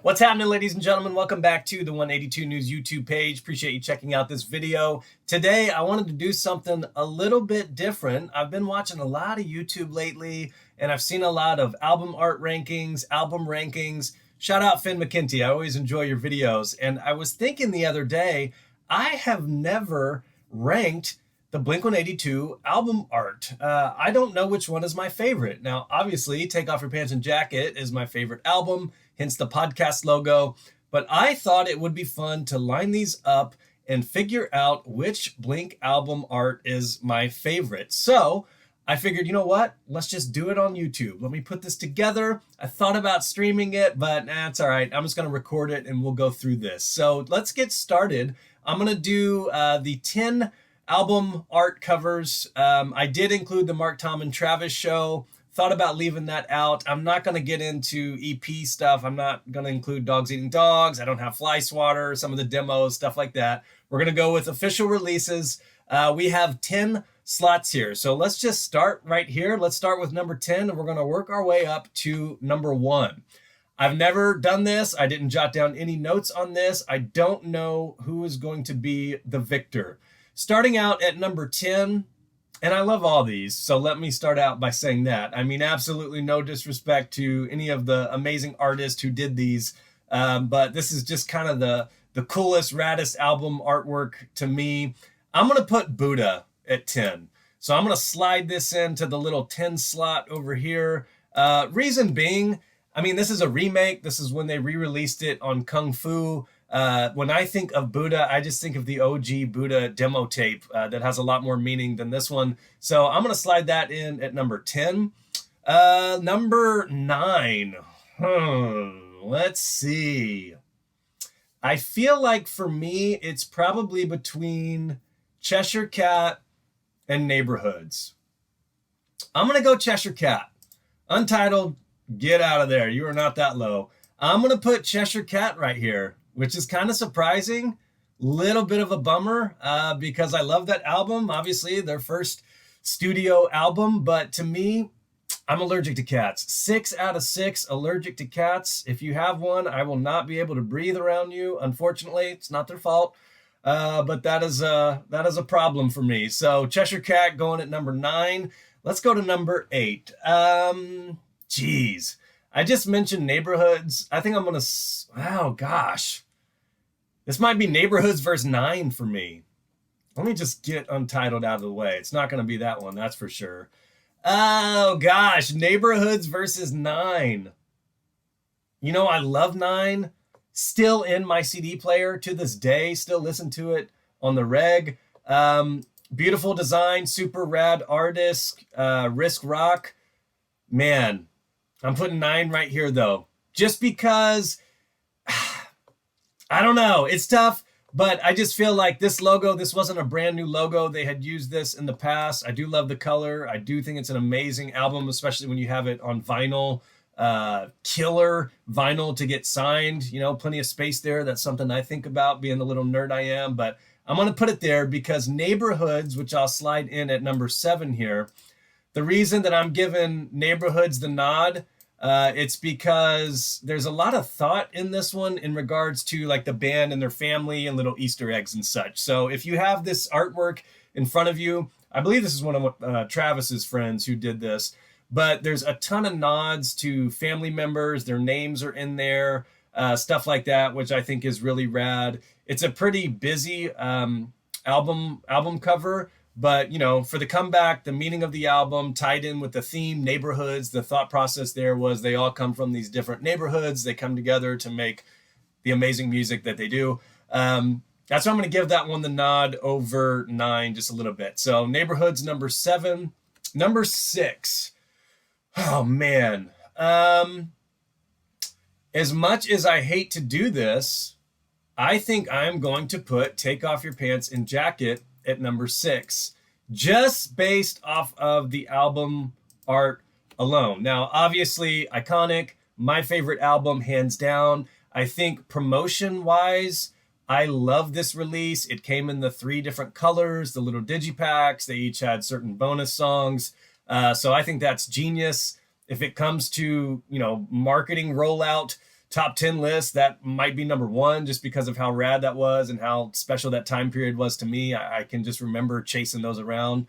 What's happening, ladies and gentlemen? Welcome back to the 182 News YouTube page. Appreciate you checking out this video. Today, I wanted to do something a little bit different. I've been watching a lot of YouTube lately, and I've seen a lot of album art rankings, album rankings. Shout out Finn McKenty. I always enjoy your videos. And I was thinking the other day, I have never ranked the blink-182 album art. I don't know which one is my favorite. Now, obviously, Take Off Your Pants and Jacket is my favorite album, hence the podcast logo. But I thought it would be fun to line these up and figure out which Blink album art is my favorite. So I figured, you know what? Let's just do it on YouTube. Let me put this together. I thought about streaming it, but it's all right. I'm just going to record it and we'll go through this. So let's get started. I'm going to do the 10 album art covers. I did include the Mark, Tom, and Travis show. Thought about leaving that out. I'm not going to get into EP stuff. I'm not going to include Dogs Eating Dogs. I don't have Fly Swatter, some of the demos, stuff like that. We're going to go with official releases. We have 10 slots here. So let's just start right here. Let's start with number 10, and we're going to work our way up to number 1. I've never done this. I didn't jot down any notes on this. I don't know who is going to be the victor. Starting out at number 10, and I love all these, so let me start out by saying that. I mean, absolutely no disrespect to any of the amazing artists who did these, but this is just kind of the coolest, raddest album artwork to me. I'm going to put Buddha at 10. So I'm going to slide this into the little 10 slot over here. Reason being, I mean, this is a remake. This is when they re-released it on Kung Fu. When I think of Buddha, I just think of the OG Buddha demo tape that has a lot more meaning than this one. So I'm going to slide that in at number 10. Number 9. Let's see. I feel like for me, it's probably between Cheshire Cat and Neighborhoods. I'm going to go Cheshire Cat. Untitled, get out of there. You are not that low. I'm going to put Cheshire Cat right here, which is kind of surprising, little bit of a bummer because I love that album, obviously their first studio album, but to me, I'm allergic to cats. 6 out of 6 allergic to cats. If you have one, I will not be able to breathe around you. Unfortunately, it's not their fault, but that is a problem for me. So Cheshire Cat going at number 9. Let's go to number 8. Geez. I just mentioned Neighborhoods. I think I'm going to, oh gosh. This might be Neighborhoods versus 9 for me. Let me just get Untitled out of the way. It's not going to be that one, that's for sure. Oh gosh, Neighborhoods versus 9. You know, I love 9. Still in my CD player to this day. Still listen to it on the reg. Beautiful design, super rad artist, Risk Rock. Man, I'm putting 9 right here though. Just because, I don't know, it's tough, but I just feel like this logo, this wasn't a brand new logo. They had used this in the past. I do love the color. I do think it's an amazing album, especially when you have it on vinyl. Killer vinyl to get signed, you know, plenty of space there. That's something I think about, being the little nerd I am, but I'm going to put it there because Neighborhoods, which I'll slide in at number 7 here, the reason that I'm giving Neighborhoods the nod, it's because there's a lot of thought in this one in regards to like the band and their family and little Easter eggs and such. So if you have this artwork in front of you, I believe this is one of Travis's friends who did this, but there's a ton of nods to family members. Their names are in there, stuff like that, which I think is really rad. It's a pretty busy album cover. But, you know, for the comeback, the meaning of the album tied in with the theme, neighborhoods, the thought process there was they all come from these different neighborhoods. They come together to make the amazing music that they do. That's why I'm going to give that one the nod over 9 just a little bit. So Neighborhoods, number 7. Number 6. Oh, man. As much as I hate to do this, I think I'm going to put Take Off Your Pants and Jacket at number 6, just based off of the album art alone. Now, obviously, iconic, my favorite album, hands down. I think promotion-wise, I love this release. It came in the 3 different colors, the little digipacks. They each had certain bonus songs. So I think that's genius. If it comes to, you know, marketing rollout top 10 list, that might be number one just because of how rad that was and how special that time period was to me. I can just remember chasing those around.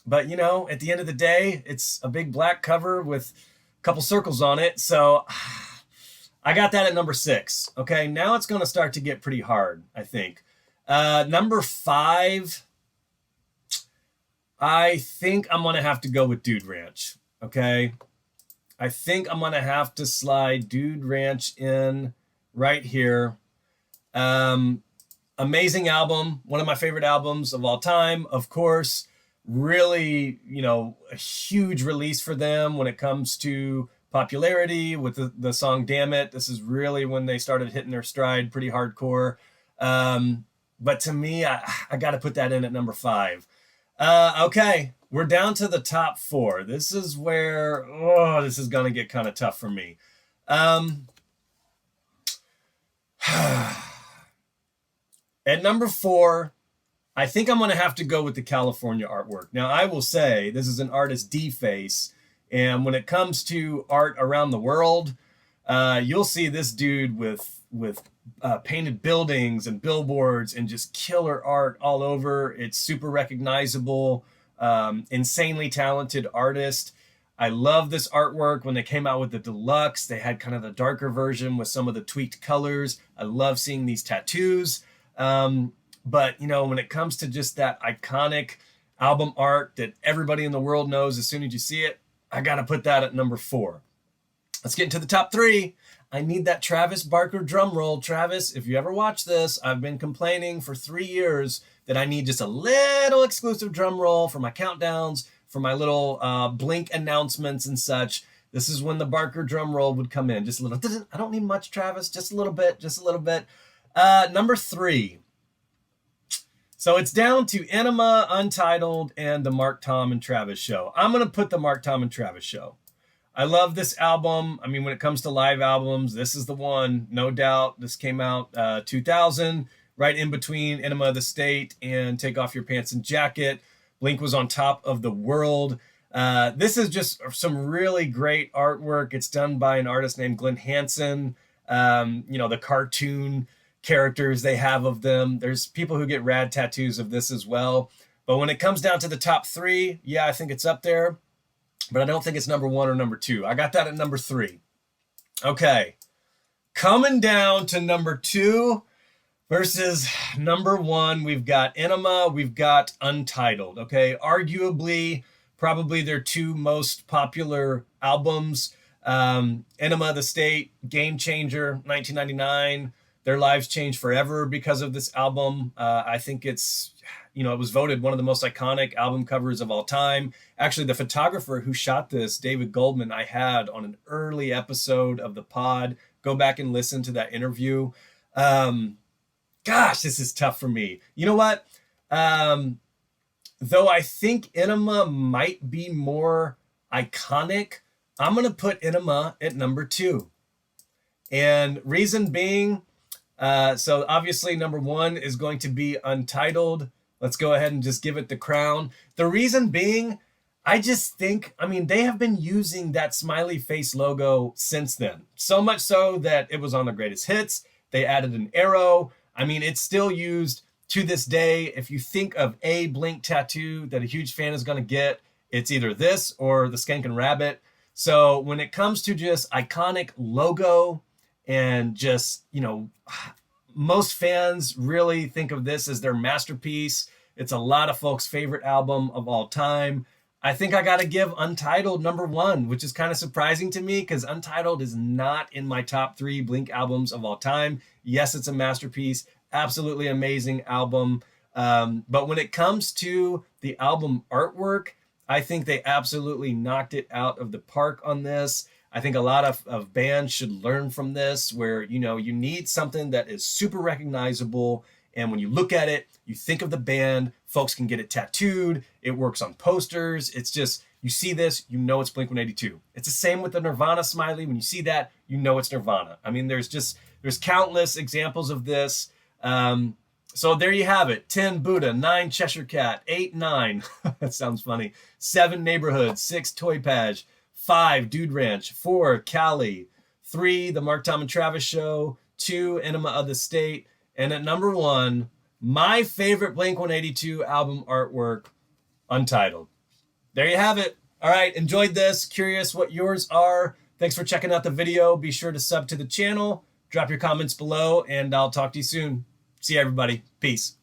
But you know, at the end of the day, it's a big black cover with a couple circles on it. So I got that at number 6. Okay, now it's going to start to get pretty hard, I think. Number 5, I think I'm going to have to go with Dude Ranch. Okay, I think I'm going to have to slide Dude Ranch in right here. Amazing album, one of my favorite albums of all time, of course. Really, you know, a huge release for them when it comes to popularity with the song Damn It. This is really when they started hitting their stride pretty hardcore. But to me, I got to put that in at number 5. Okay, we're down to the top 4. This is where, this is going to get kind of tough for me. At number 4, I think I'm going to have to go with the California artwork. Now, I will say this is an artist D-Face, and when it comes to art around the world, you'll see this dude with painted buildings and billboards and just killer art all over. It's super recognizable, insanely talented artist. I love this artwork. When they came out with the deluxe, they had kind of the darker version with some of the tweaked colors. I love seeing these tattoos. But, you know, when it comes to just that iconic album art that everybody in the world knows as soon as you see it, I got to put that at number 4. Let's get into the top 3. I need that Travis Barker drum roll. Travis, if you ever watch this, I've been complaining for 3 years that I need just a little exclusive drum roll for my countdowns, for my little Blink announcements and such. This is when the Barker drum roll would come in. Just a little. I don't need much, Travis. Just a little bit. Just a little bit. Number 3. So it's down to Enema, Untitled, and the Mark, Tom, and Travis Show. I'm going to put the Mark, Tom, and Travis Show. I love this album. I mean, when it comes to live albums, this is the one, no doubt. This came out 2000, right in between Enema of the State and Take Off Your Pants and Jacket. Blink was on top of the world. This is just some really great artwork. It's done by an artist named Glenn Hansen. You know, the cartoon characters they have of them. There's people who get rad tattoos of this as well. But when it comes down to the top 3, yeah, I think it's up there. But I don't think it's number 1 or number 2. I got that at number 3. Okay. Coming down to number 2 versus number 1, we've got Enema, we've got Untitled. Okay. Arguably, probably their 2 most popular albums. Enema of the State, Game Changer, 1999. Their lives changed forever because of this album. I think it's, you know, it was voted one of the most iconic album covers of all time. Actually, the photographer who shot this, David Goldman, I had on an early episode of the pod. Go back and listen to that interview. Gosh, this is tough for me. You know what? Though I think Enema might be more iconic, I'm going to put Enema at number 2. And reason being, so obviously number 1 is going to be Untitled. Let's go ahead and just give it the crown. The reason being, I just think, I mean, they have been using that smiley face logo since then. So much so that it was on the greatest hits. They added an arrow. I mean, it's still used to this day. If you think of a Blink tattoo that a huge fan is going to get, it's either this or the Skankin' Rabbit. So when it comes to just iconic logo and just, you know, most fans really think of this as their masterpiece. It's a lot of folks' favorite album of all time. I think I got to give Untitled number 1, which is kind of surprising to me because Untitled is not in my top 3 Blink albums of all time. Yes, it's a masterpiece. Absolutely amazing album. But when it comes to the album artwork, I think they absolutely knocked it out of the park on this. I think a lot of bands should learn from this where, you know, you need something that is super recognizable. And when you look at it, you think of the band, folks can get it tattooed. It works on posters. It's just, you see this, you know it's blink-182. It's the same with the Nirvana smiley. When you see that, you know it's Nirvana. I mean, there's countless examples of this. So there you have it. 10 Buddha, 9 Cheshire Cat, 8 9. That sounds funny. 7 Neighborhood, 6 Toy Page, 5 Dude Ranch, 4 Cali, 3, The Mark, Tom, and Travis Show. 2, Enema of the State. And at number 1, my favorite Blink-182 album artwork, Untitled. There you have it. All right, enjoyed this. Curious what yours are. Thanks for checking out the video. Be sure to sub to the channel. Drop your comments below, and I'll talk to you soon. See you, everybody. Peace.